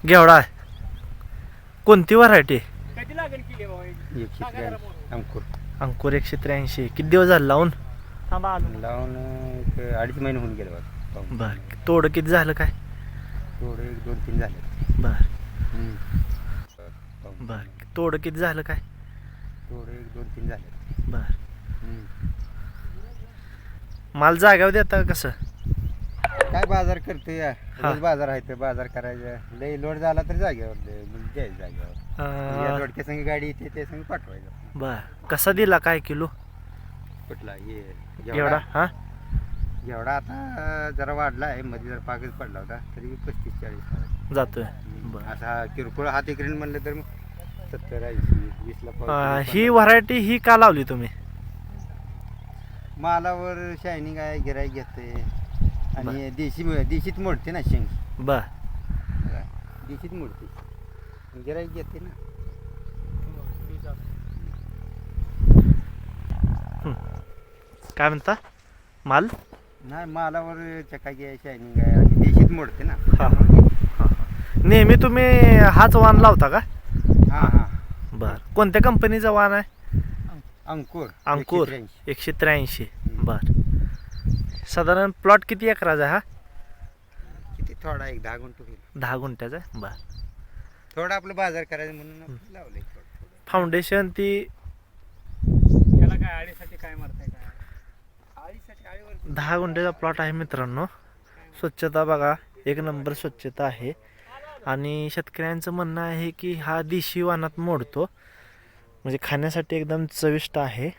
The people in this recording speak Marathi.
घेवडा आहे. कोणती व्हरायटी? कधी लागेल किती अंकुर अंकुर 183. किती दिवस झाले लावून? थांबा लावून एक 2.5 महिने होऊन गेले बघ. बर तोड किती झालं काय? थोडे 1-2-3 झाले. बर पाहून. बर तोड किती झालं काय? थोडे 1-2-3 झाले. बर माल जाग्यावर देता कसं? काय बाजार करते या हा. रोज बाजार आहे तर बाजार करायचं. लई लोड झाला तर जागेवर द्यायचं जागेवर. या लोडक्या संग गाडी येते त्या संग पाठवायचं. बर कसा दिला काय किलो? कुठला हे एवढा हा एवढा आता जरा वाढला आहे. मध्ये जरा पाकच पडला होता तरी 35-40 जातोय. बर असा किरकोळ हात एकरीन म्हणलं तर 70-80-20 ही व्हरायटी ही का लावली तुम्ही? मालावर शायनिंग आहे, गिराईक घेते आणि देशीत मोडते ना शेंग. बर देशीत मोडते गिराईक घेते ना. काय म्हणता? माल नाही मालावर चकाकी आहे, शायनिंग आहे आणि देशीत मोडते ना. नेहमी तुम्ही हाच वाण लावता का? हां हां बर कोणत्या कंपनीचा वाण आहे? अंकुर अंकुर 183. 183. बर साधारण प्लॉट किती एकराचा आहे हा? किती थोडा एक 10 गुंठ होईल. 10 गुंठ्याचा आहे. बर थोडा आपलं बाजार करायचं म्हणून आपण लावलंय थोडं. फाउंडेशन ती याला काय आळीसाठी काय मारताय काय? आळीसाठी आळीवर 10 गुंठ्याचा प्लॉट आहे मित्रांनो. स्वच्छता बघा एक नंबर स्वच्छता आहे आणि शेतकऱ्यांचं म्हणणं आहे की हा देशी वाणात मोडतो म्हणजे खाण्यासाठी एकदम चविष्ट आहे.